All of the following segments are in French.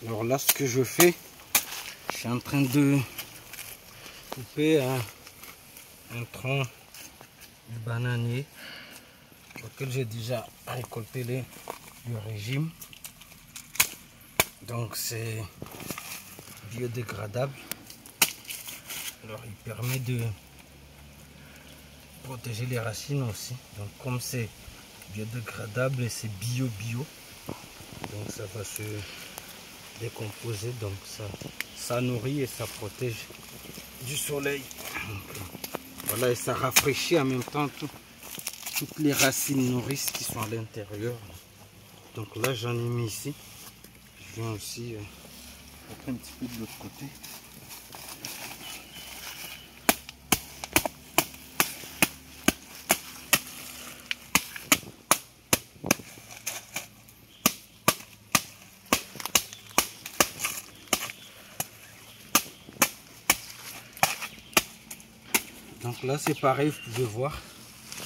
Alors là, ce que je fais, je suis en train de couper un tronc du bananier auquel j'ai déjà récolté le régime. Donc c'est biodégradable. Alors il permet de protéger les racines aussi. Donc comme c'est biodégradable et c'est bio, donc ça va se décomposer, donc ça nourrit et ça protège du soleil. Donc, voilà, et ça rafraîchit en même temps toutes les racines nourrices qui sont à l'intérieur. Donc là j'en ai mis ici. Je viens aussi mettre un petit peu de l'autre côté. Donc là c'est pareil, vous pouvez voir.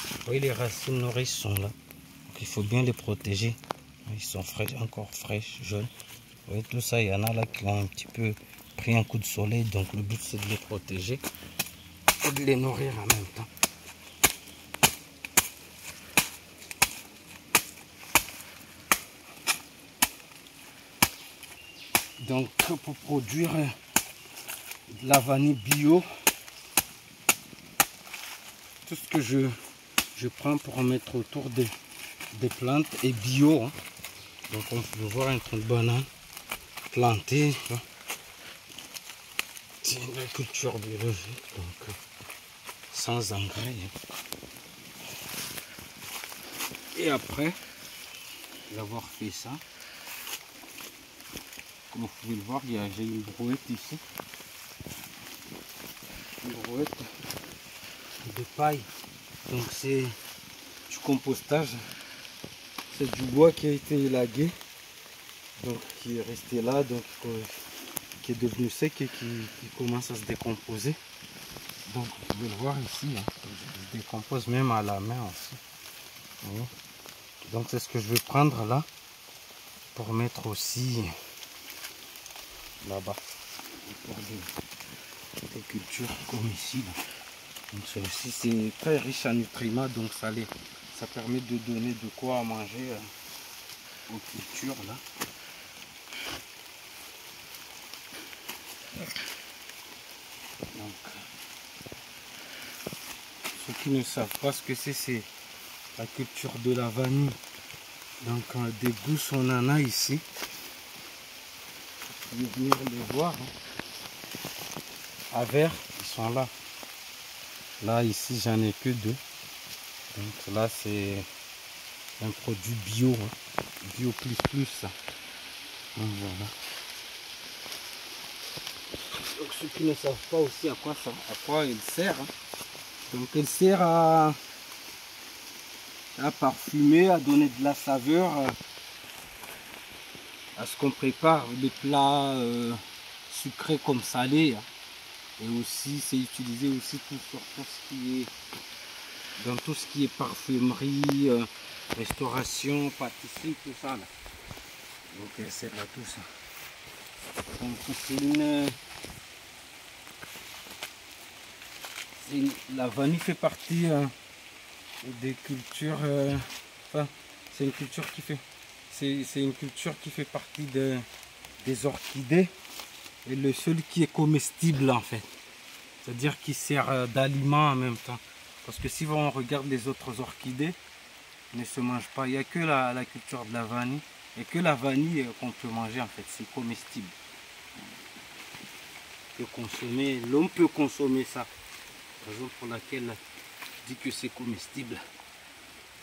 Vous voyez, les racines nourrices sont là. Donc il faut bien les protéger. Ils sont frais, encore fraîches, jaunes. Vous voyez tout ça, il y en a là qui ont un petit peu pris un coup de soleil. Donc le but c'est de les protéger et de les nourrir en même temps. Donc pour produire de la vanille bio, tout ce que je prends pour en mettre autour des plantes est bio. Hein. Donc on peut voir un tronc de banane planté. Hein. C'est une agriculture biologique, donc sans engrais. Hein. Et après d'avoir fait ça, comme vous pouvez le voir, j'ai une brouette ici. Une brouette de paille. Donc c'est du compostage. C'est du bois qui a été élagué. Donc qui est resté là, donc qui est devenu sec et qui commence à se décomposer. Donc vous pouvez le voir ici. Hein, il se décompose même à la main aussi. Oui. Donc c'est ce que je vais prendre là pour mettre aussi là-bas pour des cultures comme ici là. Donc celui-ci c'est très riche en nutriments, donc ça permet de donner de quoi à manger aux cultures là. Donc ceux qui ne savent pas ce que c'est la culture de la vanille. Donc des gousses on en a ici. Vous pouvez venir les voir. Hein. À vert, ils sont là. Là ici j'en ai que 2. Donc là c'est un produit bio. Hein. Bio plus. Donc voilà. Donc ceux qui ne savent pas aussi à quoi elle sert. Hein. Donc elle sert à parfumer, à donner de la saveur à ce qu'on prépare, des plats sucrés comme salés. Hein. Et aussi c'est utilisé aussi sur tout ce qui est dans tout ce qui est parfumerie, restauration, pâtisserie, tout ça là. Donc elle sert à tout ça. Donc la vanille fait partie des cultures. Enfin, c'est une culture qui fait partie des orchidées et le seul qui est comestible en fait. C'est-à-dire qui sert d'aliment en même temps. Parce que si on regarde les autres orchidées, ne se mangent pas. Il n'y a que la culture de la vanille. Et que la vanille qu'on peut manger en fait, c'est comestible. L'homme peut consommer ça. Raison pour laquelle je dis que c'est comestible.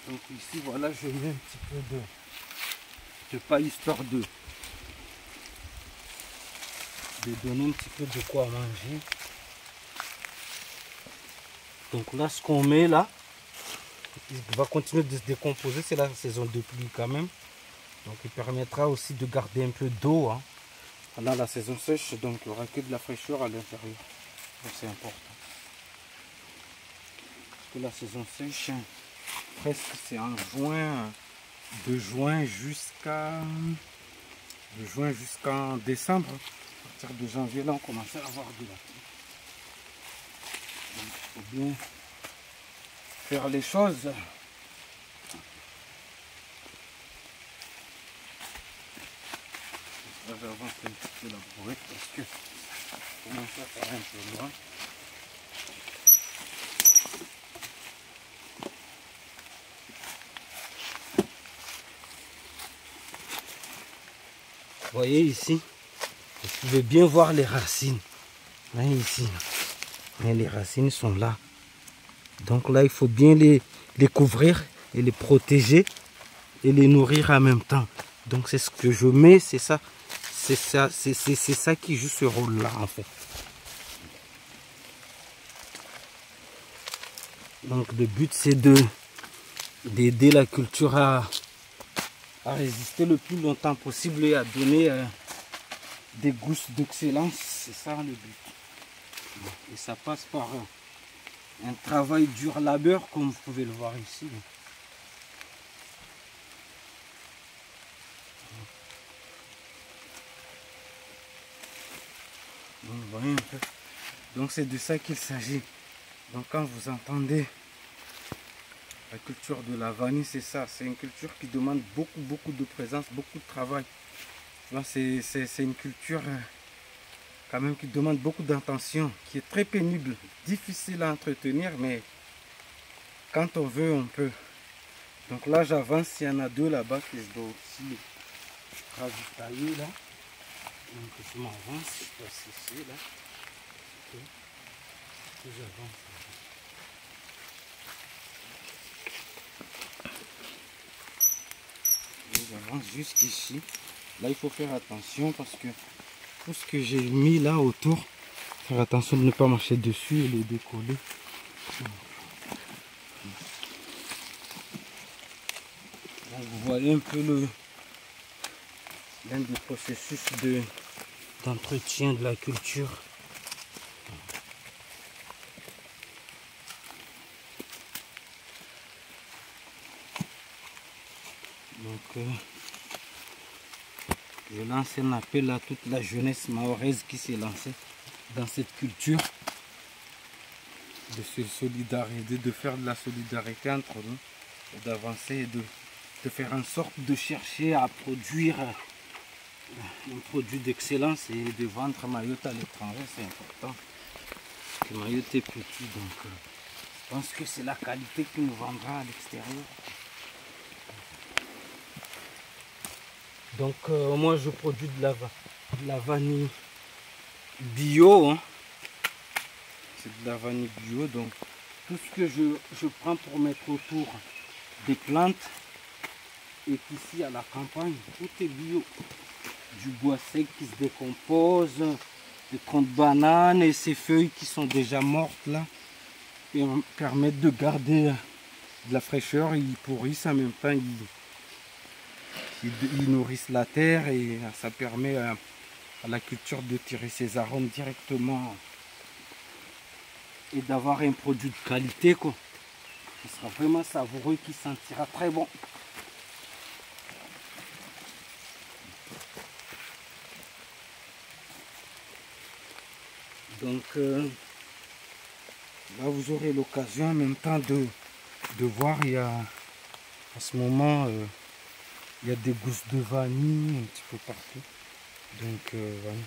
Donc ici voilà, je mets un petit peu de paille histoire de donner un petit peu de quoi manger. Donc là ce qu'on met là, il va continuer de se décomposer, c'est la saison de pluie quand même. Donc il permettra aussi de garder un peu d'eau. Hein. Pendant la saison sèche, donc il n'y aura que de la fraîcheur à l'intérieur. Donc c'est important. Parce que la saison sèche, presque c'est en juin, de juin jusqu'à de juin jusqu'en décembre. À partir de janvier, là, on commençait à avoir de la pluie. Donc, il faut bien faire les choses. Là, j'avance un petit peu la brouette parce que je commence à faire un peu loin. Vous voyez ici, vous pouvez bien voir les racines. Là, ici, là. Les racines sont là. Donc là, il faut bien les couvrir et les protéger et les nourrir en même temps. Donc c'est ce que je mets, c'est ça. C'est ça qui joue ce rôle-là en fait. Donc le but c'est d'aider la culture à résister le plus longtemps possible et à donner des gousses d'excellence. C'est ça le but. Et ça passe par un travail dur labeur comme vous pouvez le voir ici. Donc, vous voyez un peu. Donc c'est de ça qu'il s'agit. Donc quand vous entendez la culture de la vanille, c'est ça. C'est une culture qui demande beaucoup de présence, beaucoup de travail. C'est une culture quand même qui demande beaucoup d'intention, qui est très pénible, difficile à entretenir, mais quand on veut, on peut. Donc là, j'avance, il y en a deux là-bas que je dois aussi ravitailler là. Donc je m'avance, je passe ici là. Okay. Et j'avance. J'avance jusqu'ici. Là, il faut faire attention parce que tout ce que j'ai mis là autour, faire attention de ne pas marcher dessus et les décoller. Donc, vous voyez un peu l'un des processus d'entretien de la culture. Donc, je lance un appel à toute la jeunesse mahoraise qui s'est lancée dans cette culture, de se solidariser, de faire de la solidarité entre nous, d'avancer et de faire en sorte de chercher à produire un produit d'excellence et de vendre Mayotte à l'étranger, c'est important. Parce que Mayotte est petit, donc je pense que c'est la qualité qui nous vendra à l'extérieur. Donc moi je produis de la vanille bio, hein. C'est de la vanille bio, donc tout ce que je prends pour mettre autour des plantes est ici à la campagne, tout est bio. Du bois sec qui se décompose, des troncs de bananes et ces feuilles qui sont déjà mortes là permettent de garder de la fraîcheur. Ils pourrissent en même temps, ils nourrissent la terre et ça permet à la culture de tirer ses arômes directement et d'avoir un produit de qualité quoi. Qui sera vraiment savoureux, qui sentira très bon. Donc là vous aurez l'occasion en même temps de voir, il y a en ce moment il y a des gousses de vanille un petit peu partout. Donc voilà.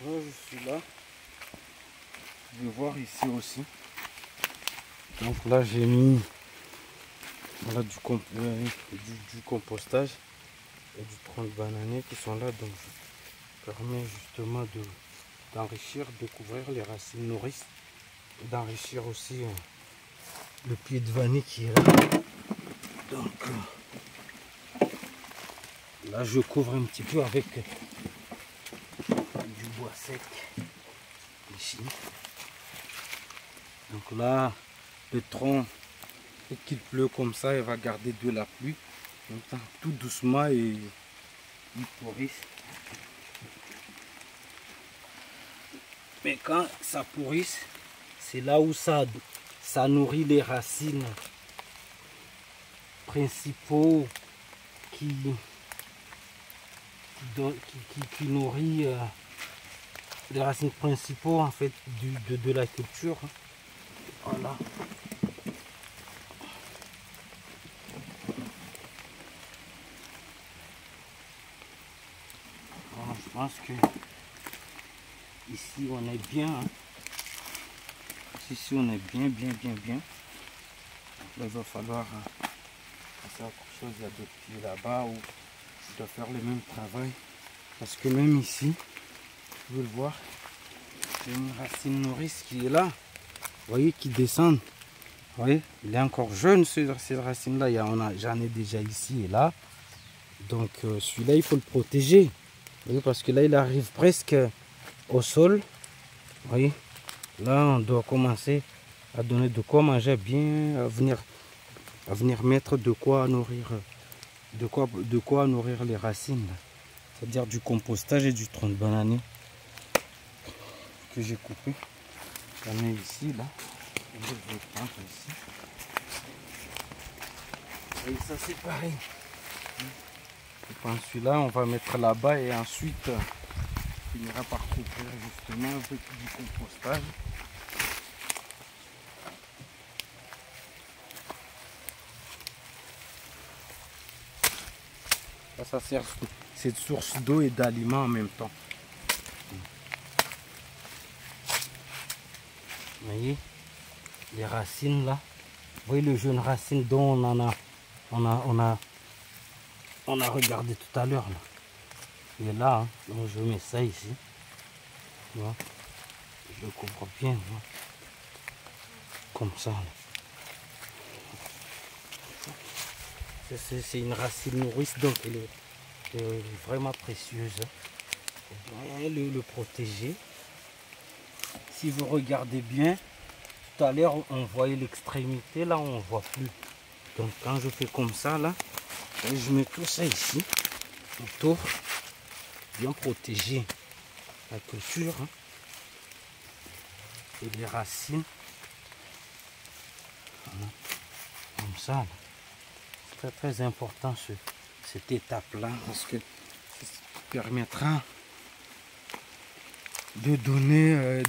là je suis là. Je vais voir ici aussi. Donc là j'ai mis voilà, du compostage et du tronc de bananier qui sont là. Donc ça permet justement d'enrichir, découvrir les racines nourrices. D'enrichir aussi le pied de vanille qui est là. Donc là je couvre un petit peu avec du bois sec ici. Donc là le tronc, dès qu'il pleut comme ça, il va garder de la pluie. Donc tout doucement et il pourrisse. Mais quand ça pourrisse, c'est là où ça nourrit les racines principaux qui nourrit les racines principaux en fait de la culture. Voilà. Bon, je pense que ici on est bien. Hein. Ici on est bien. Là, il va falloir faire quelque chose. Il y a d'autres pieds là-bas où je dois faire le même travail. Parce que même ici, vous pouvez le voir, il y a une racine nourrice qui est là. Vous voyez, qui descend. Vous voyez, il est encore jeune cette racine-là. J'en ai déjà ici et là. Donc celui-là, il faut le protéger. Vous voyez, parce que là, il arrive presque au sol. Vous voyez, là, on doit commencer à donner de quoi manger bien, à venir mettre de quoi nourrir, nourrir les racines. C'est-à-dire du compostage et du tronc de bananier que j'ai coupé. J'en ai ici, là. Je vais prendre ici. Et ça, c'est pareil. Je prends celui-là, on va mettre là-bas et ensuite on finira par couvrir justement avec du compostage. Ça sert cette source d'eau et d'aliments en même temps. Vous voyez les racines là. Vous voyez le jeune racine dont on a regardé tout à l'heure là. Il est là, hein. Donc je mets ça ici. Voilà. Je le couvre bien. Voilà. Comme ça. C'est une racine nourrice, donc elle est vraiment précieuse. Il faut bien le protéger. Si vous regardez bien, tout à l'heure on voyait l'extrémité, là on ne voit plus. Donc quand je fais comme ça, là, je mets tout ça ici, autour, bien protéger la culture hein, et les racines. Voilà. Comme ça. Là. Très important cette étape-là, parce que ça permettra de donner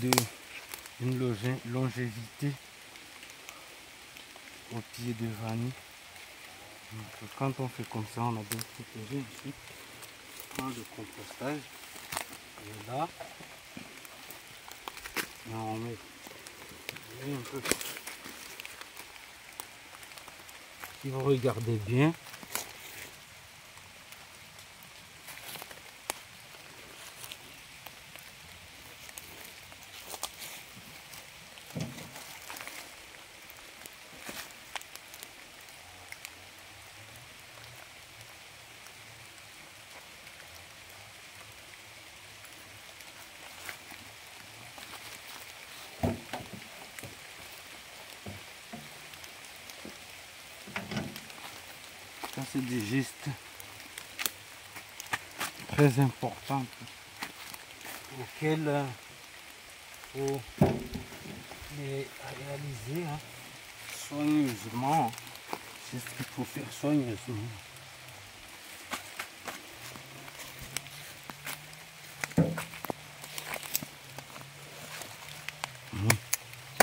une longévité au pied de vanille. Donc, quand on fait comme ça, on a bien protégé. Ensuite, on prend le compostage. Et là, et on met un peu. Si vous regardez bien, ça c'est des gestes très importants auxquels il faut les réaliser hein, soigneusement. C'est ce qu'il faut faire soigneusement.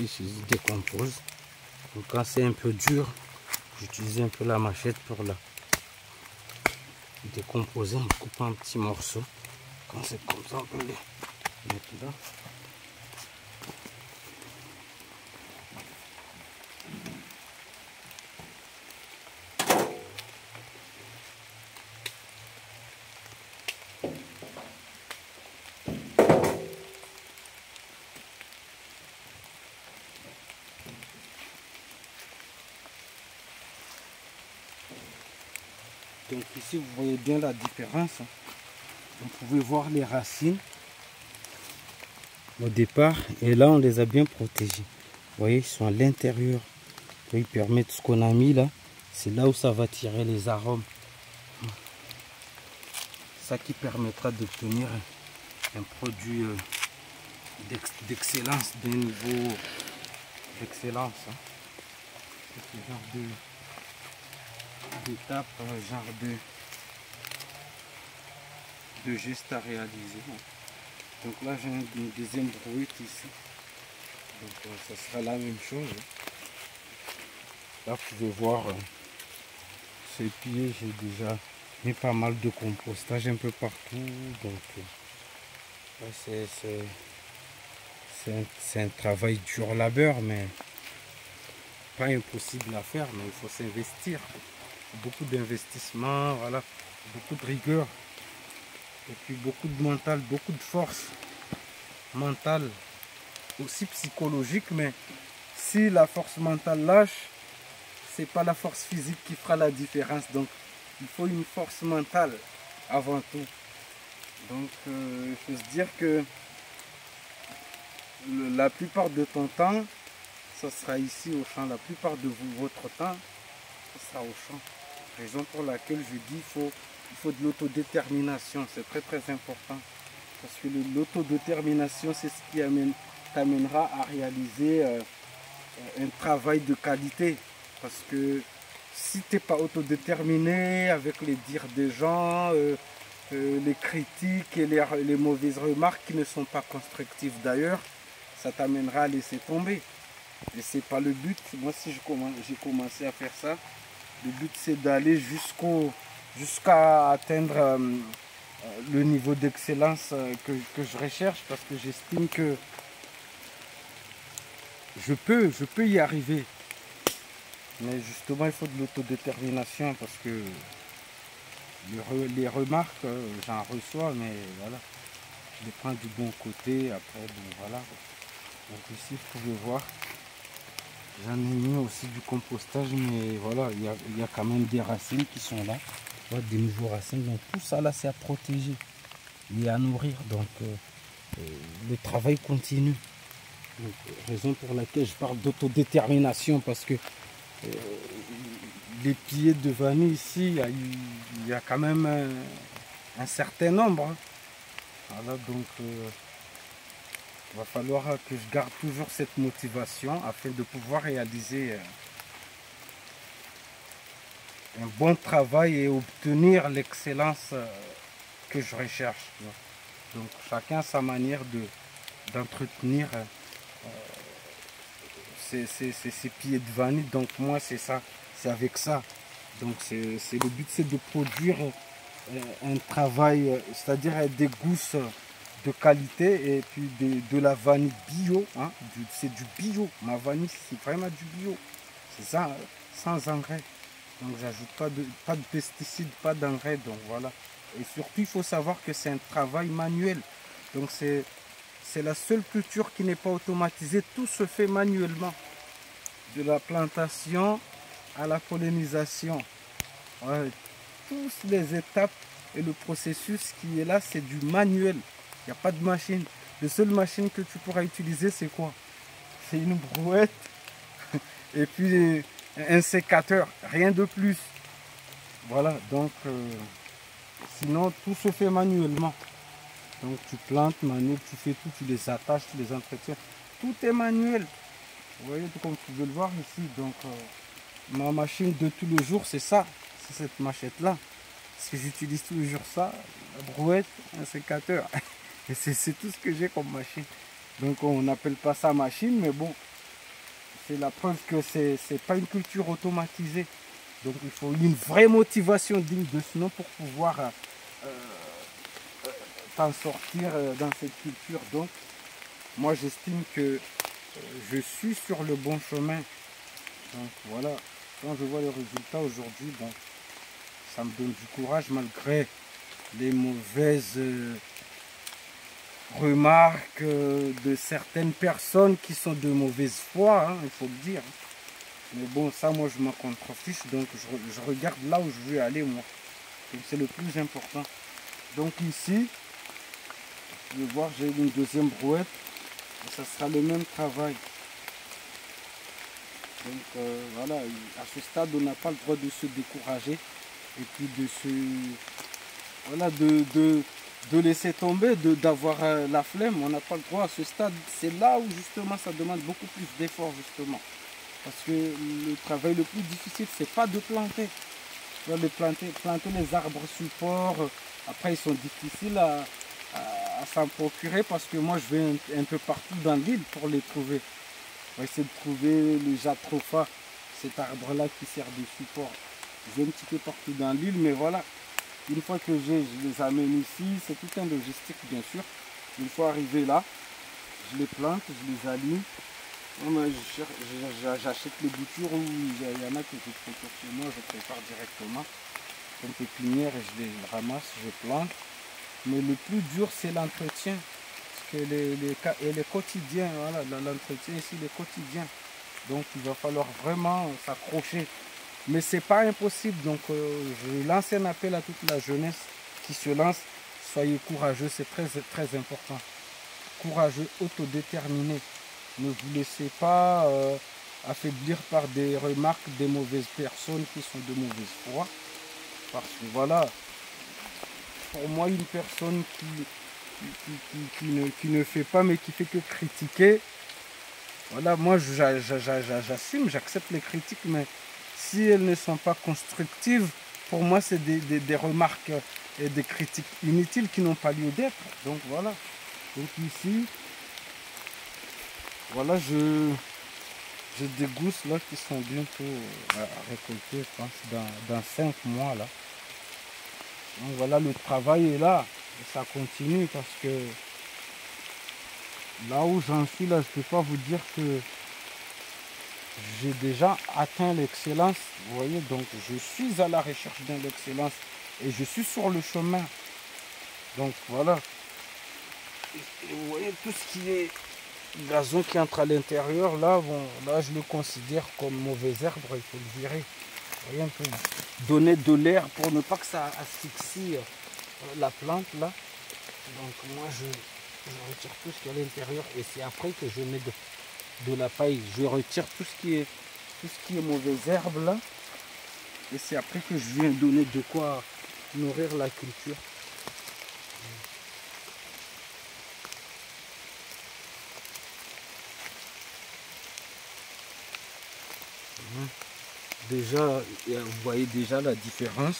Ici, je décompose. Donc quand c'est un peu dur, j'utilise un peu la machette pour la décomposer en coupant un petit morceau. Quand c'est comme ça, on peut mettre là. Donc ici vous voyez bien la différence. Vous pouvez voir les racines au départ et là on les a bien protégés. Vous voyez, ils sont à l'intérieur. Ils permettent ce qu'on a mis là. C'est là où ça va tirer les arômes. Ça qui permettra d'obtenir un produit d'excellence, d'un niveau d'excellence. C'est ce genre d'étape, genre de geste à réaliser. Donc là j'ai une deuxième brouette ici. Donc ça sera la même chose. Là vous pouvez voir ces pieds, j'ai déjà mis pas mal de compostage un peu partout. Donc c'est un travail dur labeur, mais pas impossible à faire, mais il faut s'investir. Beaucoup d'investissement, voilà, beaucoup de rigueur. Et puis beaucoup de mental, beaucoup de force mentale, aussi psychologique, mais si la force mentale lâche, c'est pas la force physique qui fera la différence. Donc il faut une force mentale avant tout. Donc il faut se dire que la plupart de ton temps, ça sera ici au champ. La plupart de votre temps, ça sera au champ. Raison pour laquelle je dis il faut de l'autodétermination. C'est très très important. Parce que l'autodétermination, c'est ce qui t'amènera à réaliser un travail de qualité. Parce que si tu n'es pas autodéterminé avec les dires des gens, les critiques et les mauvaises remarques qui ne sont pas constructives d'ailleurs, ça t'amènera à laisser tomber. Et c'est pas le but. Moi, si j'ai commencé à faire ça, le but c'est d'aller jusqu'à atteindre le niveau d'excellence que je recherche, parce que j'estime que je peux y arriver. Mais justement, il faut de l'autodétermination, parce que les remarques, j'en reçois, mais voilà, je les prends du bon côté. Après, bon, voilà. Donc ici, vous pouvez voir, j'en ai mis aussi du compostage, mais voilà, il y a quand même des racines qui sont là, voilà, des nouveaux racines. Donc tout ça là, c'est à protéger et à nourrir. Donc le travail continue. Donc, raison pour laquelle je parle d'autodétermination, parce que les pieds de vanille ici, il y a quand même un certain nombre. Hein. Voilà, donc il va falloir que je garde toujours cette motivation afin de pouvoir réaliser un bon travail et obtenir l'excellence que je recherche. Donc chacun a sa manière d'entretenir ces pieds de vanille. Donc moi c'est ça, c'est avec ça. Donc le but c'est de produire un travail, c'est-à-dire des gousses de qualité, et puis de la vanille bio. Hein, c'est du bio. Ma vanille c'est vraiment du bio. C'est ça, sans engrais. Donc j'ajoute pas de pesticides, pas d'engrais. Donc voilà. Et surtout il faut savoir que c'est un travail manuel. Donc c'est la seule culture qui n'est pas automatisée. Tout se fait manuellement. De la plantation à la pollinisation. Ouais, toutes les étapes et le processus qui est là, c'est du manuel. Il n'y a pas de machine. La seule machine que tu pourras utiliser, c'est quoi? C'est une brouette et puis un sécateur. Rien de plus. Voilà, donc sinon tout se fait manuellement. Donc tu plantes manuel, tu fais tout, tu les attaches, tu les entretiens. Tout est manuel. Vous voyez, comme tu peux le voir ici. Donc ma machine de tous les jours, c'est ça. C'est cette machette là. Parce que j'utilise tous les jours ça. La brouette, un sécateur. Et c'est tout ce que j'ai comme machine. Donc on n'appelle pas ça machine, mais bon. C'est la preuve que c'est pas une culture automatisée. Donc il faut une vraie motivation digne de ce nom pour pouvoir t'en sortir dans cette culture. Donc, moi, j'estime que je suis sur le bon chemin. Donc, voilà. Quand je vois les résultats aujourd'hui, bon, ça me donne du courage malgré les mauvaises remarques de certaines personnes qui sont de mauvaise foi, hein, il faut le dire. Mais bon, ça, moi, je m'en contrefiche, donc je regarde là où je veux aller, moi. Donc, c'est le plus important. Donc, ici, je vais voir, j'ai une deuxième brouette, et ça sera le même travail. Donc, voilà, à ce stade, on n'a pas le droit de se décourager, et puis de se... Voilà, de laisser tomber, d'avoir la flemme. On n'a pas le droit à ce stade. C'est là où, justement, ça demande beaucoup plus d'efforts, justement. Parce que le travail le plus difficile, c'est pas de planter. De planter les arbres supports, après ils sont difficiles à s'en procurer parce que moi je vais un peu partout dans l'île pour les trouver. On va essayer de trouver le jatropha, cet arbre là qui sert de support. Je vais un petit peu partout dans l'île, mais voilà, une fois que je les amène ici, c'est tout un logistique bien sûr. Une fois arrivé là, je les plante, je les aligne. J'achète les boutures où il y en a que je prépare chez moi, je prépare directement comme pépinière et je les ramasse, je plante. Mais le plus dur c'est l'entretien. Parce que les quotidiens, voilà, l'entretien ici, les quotidiens. Donc il va falloir vraiment s'accrocher. Mais c'est pas impossible. Donc je lance un appel à toute la jeunesse qui se lance. Soyez courageux, c'est très, très important. Courageux, autodéterminé. Ne vous laissez pas affaiblir par des remarques des mauvaises personnes qui sont de mauvaise foi. Parce que voilà, pour moi, une personne qui ne fait pas mais qui fait que critiquer, voilà, moi j'assume, j'accepte les critiques, mais si elles ne sont pas constructives, pour moi c'est des remarques et des critiques inutiles qui n'ont pas lieu d'être. Donc voilà. Donc ici, voilà, j'ai des gousses là qui sont bientôt à récolter, je pense, dans 5 mois là. Donc voilà, le travail est là, et ça continue parce que là où j'en suis là, je ne peux pas vous dire que j'ai déjà atteint l'excellence. Vous voyez, donc je suis à la recherche de l'excellence et je suis sur le chemin. Donc voilà. Et vous voyez tout ce qui est gazon qui entre à l'intérieur, là, bon, là je le considère comme mauvais herbe, il faut le virer. Vous voyez, un peu donner de l'air pour ne pas que ça asphyxie la plante là. Donc moi je retire tout ce qui est à l'intérieur et c'est après que je mets de la paille. Je retire tout ce qui est mauvaises herbes là. Et c'est après que je viens donner de quoi nourrir la culture. Déjà, vous voyez déjà la différence.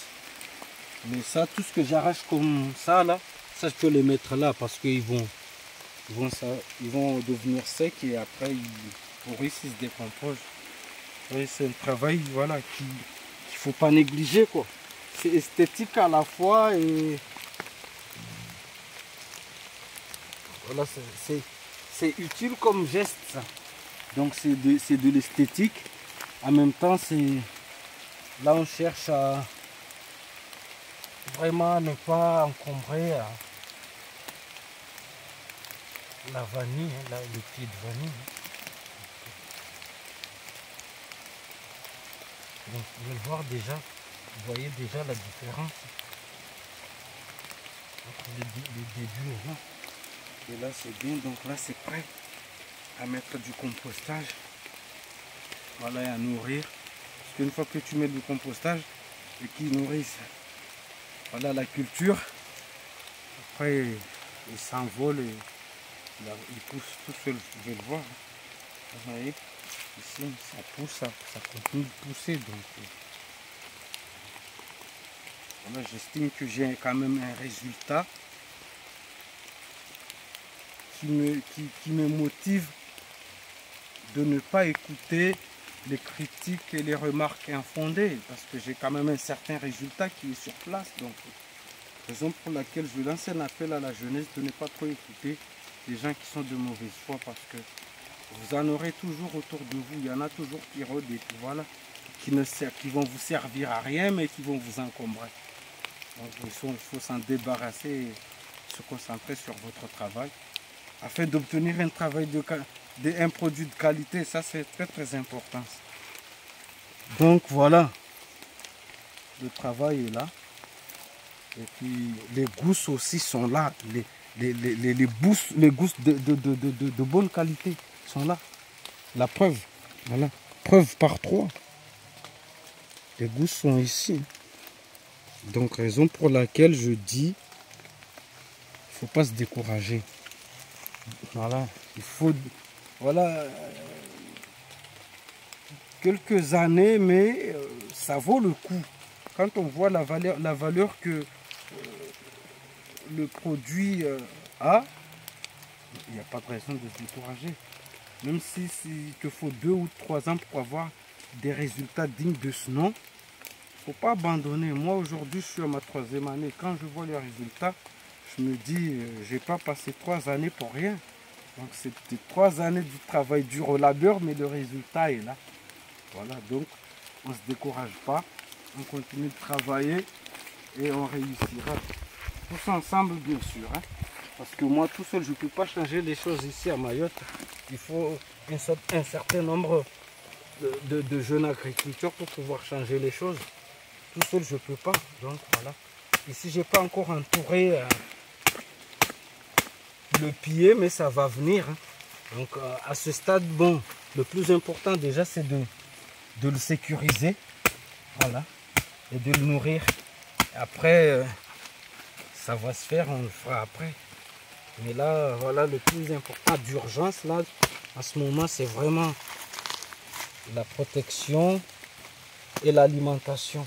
Mais ça, tout ce que j'arrache comme ça là, ça je peux les mettre là parce qu'ils vont devenir secs et après ils pourrissent, ils se décomposent. C'est un travail voilà, qu'il ne faut pas négliger, quoi. C'est esthétique à la fois et voilà, c'est utile comme geste ça. Donc c'est de l'esthétique. En même temps, là on cherche à vraiment ne pas encombrer la vanille, là, le pied de vanille. Donc vous pouvez le voir déjà, vous voyez déjà la différence entre les débuts et là. Et là c'est bien, donc là c'est prêt à mettre du compostage. Voilà, et à nourrir. Parce qu'une fois que tu mets du compostage et qu'ils nourrissent voilà, la culture, après ils s'envolent et ils poussent tout seul, vous pouvez le voir. Vous voyez, ici ça pousse, ça continue de pousser. Donc voilà, j'estime que j'ai quand même un résultat qui me motive de ne pas écouter les critiques et les remarques infondées, parce que j'ai quand même un certain résultat qui est sur place. Donc Raison pour laquelle je lance un appel à la jeunesse de ne pas trop écouter les gens qui sont de mauvaise foi, parce que vous en aurez toujours autour de vous. Il y en a toujours qui rôdent et puis voilà, qui vont vous servir à rien, mais qui vont vous encombrer. Donc il faut s'en débarrasser et se concentrer sur votre travail afin d'obtenir un produit de qualité. Ça, c'est très très important. Donc voilà, le travail est là. Et puis les gousses aussi sont là. Les gousses de bonne qualité sont là. La preuve, voilà, preuve par 3. Les gousses sont ici. Donc raison pour laquelle je dis, il ne faut pas se décourager. Voilà, il faut, voilà, quelques années, mais ça vaut le coup. Quand on voit la valeur que le produit a, il n'y a pas de raison de se décourager. Même s'il te faut 2 ou 3 ans pour avoir des résultats dignes de ce nom, il ne faut pas abandonner. Moi aujourd'hui, je suis à ma 3e année. Quand je vois les résultats, je me dis, je n'ai pas passé 3 années pour rien. Donc c'était 3 années du travail dur au labeur, mais le résultat est là. Voilà, donc on ne se décourage pas, on continue de travailler et on réussira. Tous ensemble, bien sûr. Hein, parce que moi, tout seul, je ne peux pas changer les choses ici à Mayotte. Il faut un certain nombre de jeunes agriculteurs pour pouvoir changer les choses. Tout seul, je ne peux pas. Donc voilà. Ici, je n'ai pas encore entouré le pied, mais ça va venir. Hein. Donc à ce stade, bon, le plus important déjà, c'est de le sécuriser. Voilà. Et de le nourrir. Après, ça va se faire, on le fera après. Mais là, voilà, le plus important d'urgence, là, à ce moment, c'est vraiment la protection et l'alimentation.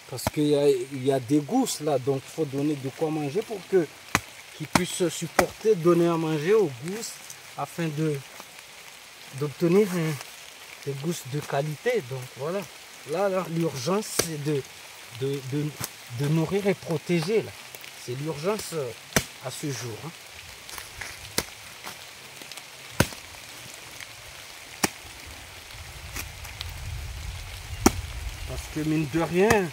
Parce qu'il y a des gousses là, donc il faut donner de quoi manger pour qu'ils puissent supporter, donner à manger aux gousses afin d'obtenir des gousses de qualité. Donc voilà, là l'urgence c'est de nourrir et protéger. C'est l'urgence à ce jour. Hein. Parce que mine de rien,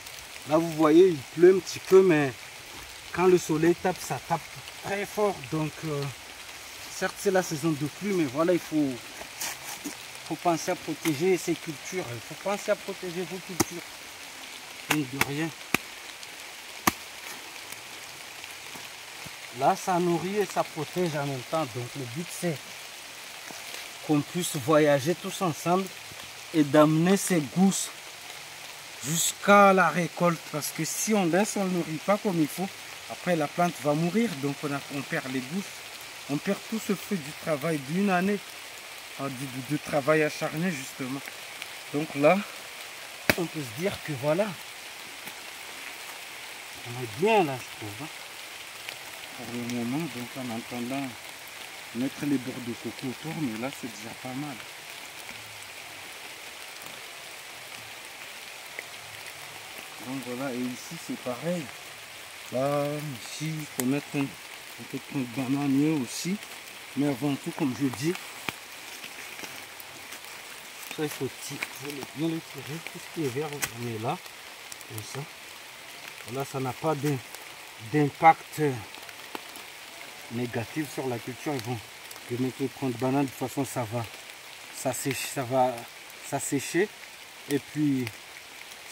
là vous voyez, il pleut un petit peu, mais quand le soleil tape, ça tape très fort. Donc certes c'est la saison de pluie, mais voilà, il faut penser à protéger ses cultures. Il faut penser à protéger vos cultures. Mine de rien. Là, ça nourrit et ça protège en même temps. Donc le but c'est qu'on puisse voyager tous ensemble et d'amener ces gousses jusqu'à la récolte. Parce que si on laisse, on ne nourrit pas comme il faut, après la plante va mourir. Donc on perd les gousses. On perd tout ce fruit du travail d'une année, de travail acharné justement. Donc là, on peut se dire que voilà, on est bien là, je trouve. Hein. Pour le moment, donc en attendant mettre les bords de coco autour, mais là c'est déjà pas mal. Donc voilà, et ici c'est pareil. Là, ici, il faut mettre un peu de tronc de bananier aussi. Mais avant tout, comme je dis, ça il faut bien le tirer. Tout ce qui est vert, on est là, comme ça. Là, ça n'a pas d'impact négatif sur la culture. Ils vont mettre le tronc de banane, de toute façon ça va s'assécher et puis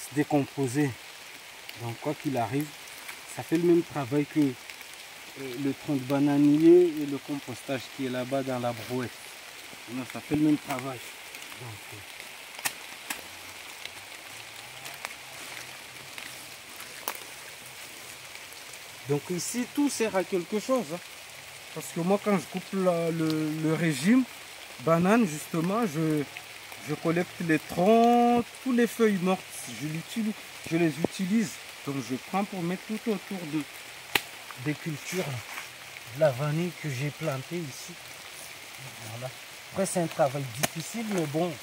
se décomposer. Donc quoi qu'il arrive, ça fait le même travail que le tronc de bananier et le compostage qui est là-bas dans la brouette. Non, ça fait le même travail. Donc ici, tout sert à quelque chose. Hein. Parce que moi, quand je coupe le régime banane, justement, je collecte les troncs, toutes les feuilles mortes, je les utilise. Donc je prends pour mettre tout autour des cultures de la vanille que j'ai plantée ici. Voilà. Après, c'est un travail difficile, mais bon,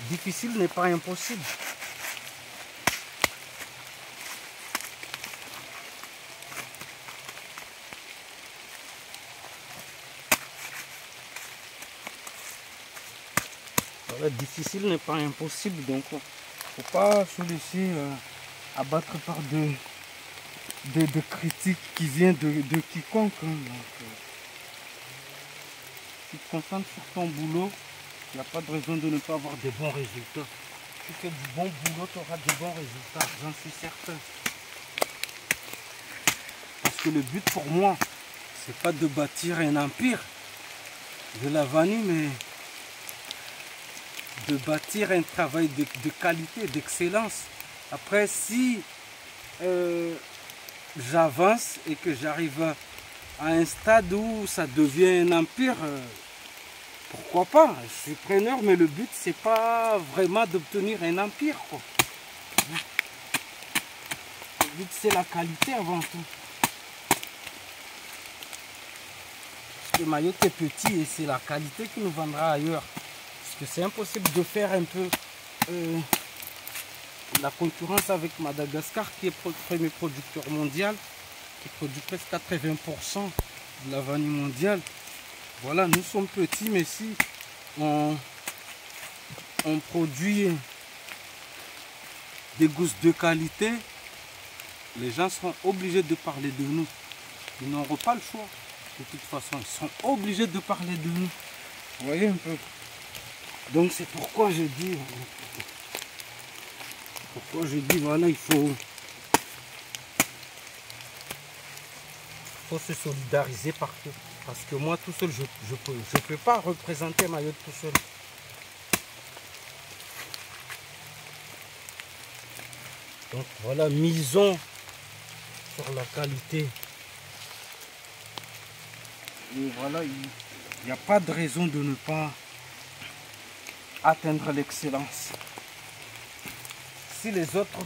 difficile n'est pas impossible. Voilà, difficile n'est pas impossible, donc il ne faut pas se laisser abattre par de critiques qui viennent de quiconque. Hein. Donc, tu te concentres sur ton boulot, il n'y a pas de raison de ne pas avoir de bons résultats. Si tu fais du bon boulot, tu auras de bons résultats, j'en suis certain. Parce que le but pour moi, c'est pas de bâtir un empire de la vanille, mais de bâtir un travail de qualité, d'excellence. Après, si j'avance et que j'arrive à un stade où ça devient un empire, pourquoi pas? Je suis preneur, mais le but, c'est pas vraiment d'obtenir un empire, quoi. Le but, c'est la qualité avant tout. Parce que Mayotte est petit et c'est la qualité qui nous vendra ailleurs. Parce que c'est impossible de faire un peu la concurrence avec Madagascar, qui est le premier producteur mondial, qui produit presque 80% de la vanille mondiale. Voilà, nous sommes petits, mais si on produit des gousses de qualité, les gens seront obligés de parler de nous. Ils n'auront pas le choix. De toute façon, ils sont obligés de parler de nous. Vous voyez un peu. Donc c'est pourquoi je dis, voilà, il faut se solidariser partout. Parce que moi tout seul, je peux pas représenter Mayotte tout seul. Donc voilà, misons sur la qualité. Et voilà, il n'y a pas de raison de ne pas atteindre l'excellence. Si les autres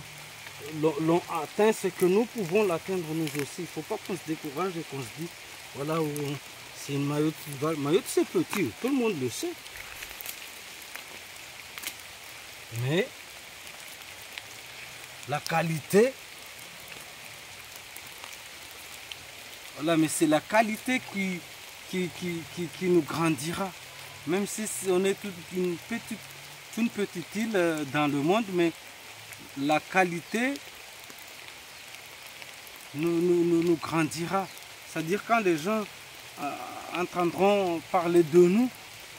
l'ont atteint, c'est que nous pouvons l'atteindre nous aussi. Il ne faut pas qu'on se décourage et qu'on se dit, voilà, c'est une Mayotte. Mayotte, c'est petit, tout le monde le sait. Mais la qualité, voilà, mais c'est la qualité qui nous grandira. Même si on est une petite île dans le monde, mais la qualité nous grandira. C'est-à-dire quand les gens entendront parler de nous,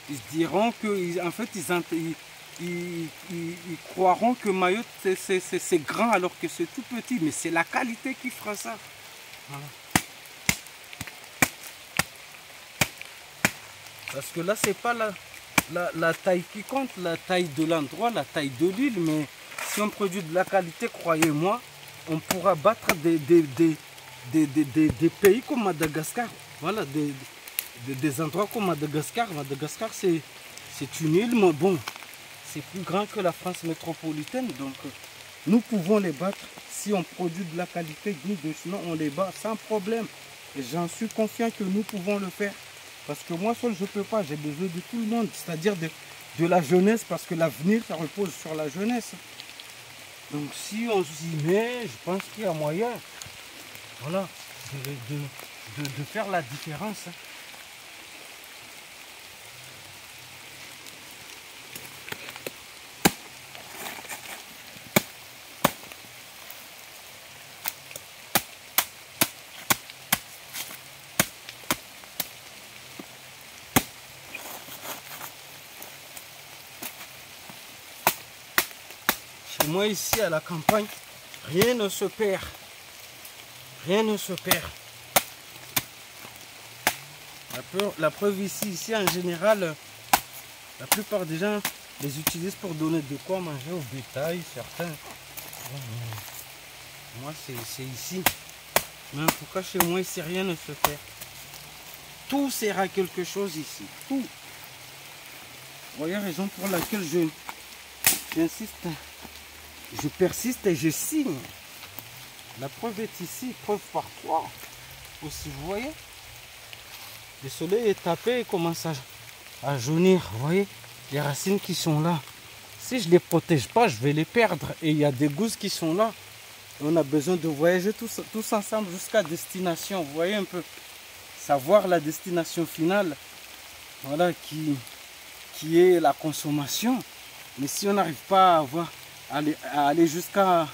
ils se diront que, en fait, ils croiront que Mayotte c'est grand alors que c'est tout petit, mais c'est la qualité qui fera ça. Voilà. Parce que là, c'est pas la taille qui compte, la taille de l'endroit, la taille de l'île, mais si on produit de la qualité, croyez-moi, on pourra battre des pays comme Madagascar. Voilà, des endroits comme Madagascar. Madagascar, c'est une île, mais bon, c'est plus grand que la France métropolitaine. Donc, nous pouvons les battre si on produit de la qualité digne de ce nom, on les bat sans problème. Et j'en suis confiant que nous pouvons le faire. Parce que moi seul, je ne peux pas. J'ai besoin de tout le monde, c'est-à-dire de la jeunesse, parce que l'avenir, ça repose sur la jeunesse. Donc si on s'y met, je pense qu'il y a moyen, voilà, de faire la différence. Chez moi ici à la campagne, rien ne se perd. Rien ne se perd. La preuve ici en général, la plupart des gens les utilisent pour donner de quoi manger au bétail, certains. Moi c'est ici. Mais en tout cas chez moi ici rien ne se perd. Tout sert à quelque chose ici. Tout. Voilà la raison pour laquelle j'insiste. Je persiste et je signe. La preuve est ici, preuve par 3. Aussi, vous voyez, le soleil est tapé et commence à jaunir. Vous voyez, les racines qui sont là. Si je ne les protège pas, je vais les perdre. Et il y a des gousses qui sont là. Et on a besoin de voyager tous ensemble jusqu'à destination. Vous voyez un peu, savoir la destination finale. Voilà, qui qui est la consommation. Mais si on n'arrive pas à aller jusqu'à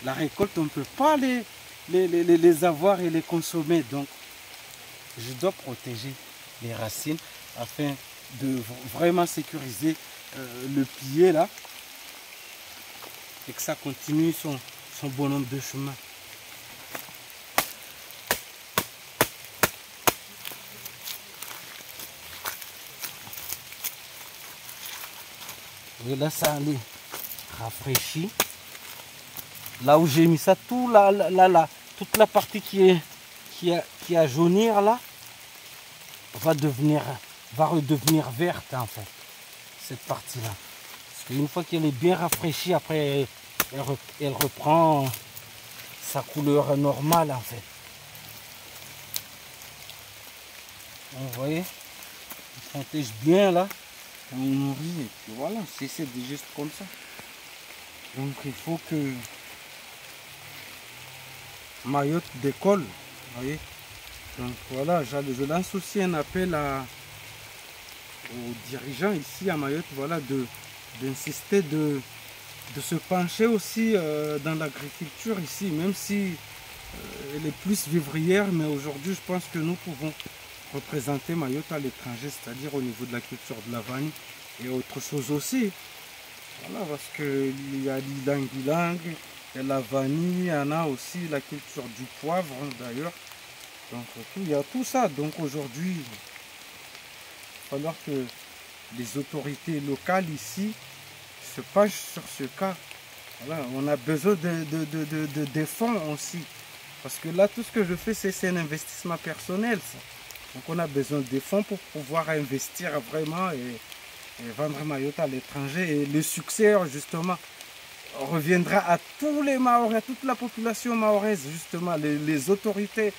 la récolte, on ne peut pas les avoir et les consommer. Donc, je dois protéger les racines afin de vraiment sécuriser le pied là et que ça continue son bonhomme de chemin. Et là, ça allait rafraîchi. Là où j'ai mis ça, tout toute la partie qui a jaunir là, va redevenir verte en fait. Cette partie-là. Parce qu'une fois qu'elle est bien rafraîchie, après, elle reprend sa couleur normale en fait. Vous voyez, on protège bien là. On nourrit et puis voilà, c'est des gestes comme ça. Donc il faut que Mayotte décolle, vous voyez. Donc voilà, je lance aussi un appel aux dirigeants ici à Mayotte, voilà, d'insister, de se pencher aussi dans l'agriculture ici, même si elle est plus vivrière, mais aujourd'hui je pense que nous pouvons représenter Mayotte à l'étranger, c'est-à-dire au niveau de la culture de la vanille et autre chose aussi. Voilà, parce qu'il y a l'ilang-ilang, il y a la vanille, il y en a aussi la culture du poivre d'ailleurs. Donc il y a tout ça. Donc aujourd'hui, il va falloir que les autorités locales ici se penchent sur ce cas. Voilà, on a besoin de fonds aussi. Parce que là, tout ce que je fais, c'est un investissement personnel. Ça. Donc on a besoin de fonds pour pouvoir investir vraiment et vendre Mayotte à l'étranger. Et le succès, justement, reviendra à tous les Mahorais, à toute la population mahoraise, justement, les autorités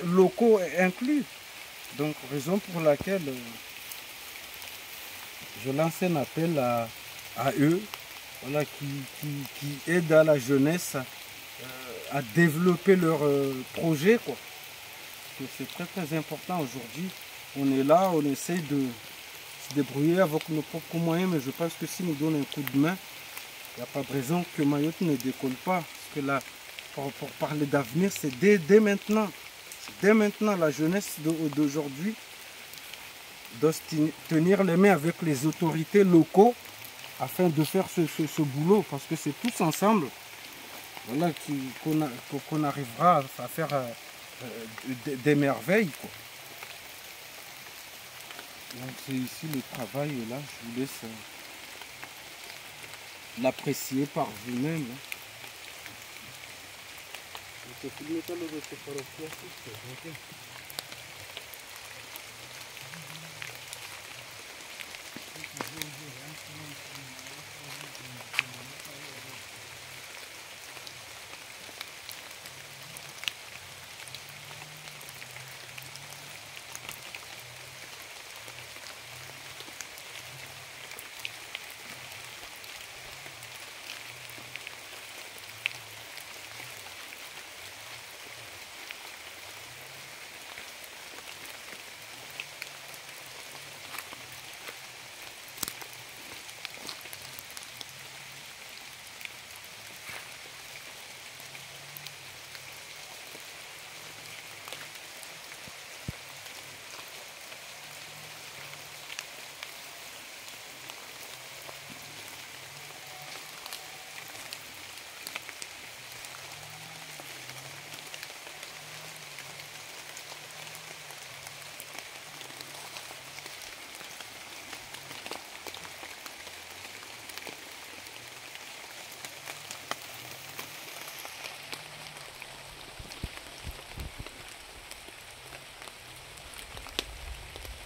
locaux inclus. Donc, raison pour laquelle je lance un appel à eux, voilà, qui aident à la jeunesse à développer leur projet, quoi. C'est très très important aujourd'hui. On est là, on essaie de se débrouiller avec nos propres moyens, mais je pense que si nous donnons un coup de main, il n'y a pas de raison que Mayotte ne décolle pas. Parce que là, pour parler d'avenir, c'est dès maintenant. Dès maintenant, la jeunesse d'aujourd'hui doit se tenir les mains avec les autorités locaux afin de faire ce boulot. Parce que c'est tous ensemble, voilà, qu'on arrivera à faire des merveilles, quoi. Donc c'est ici le travail est là, je vous laisse l'apprécier par vous-même. Hein.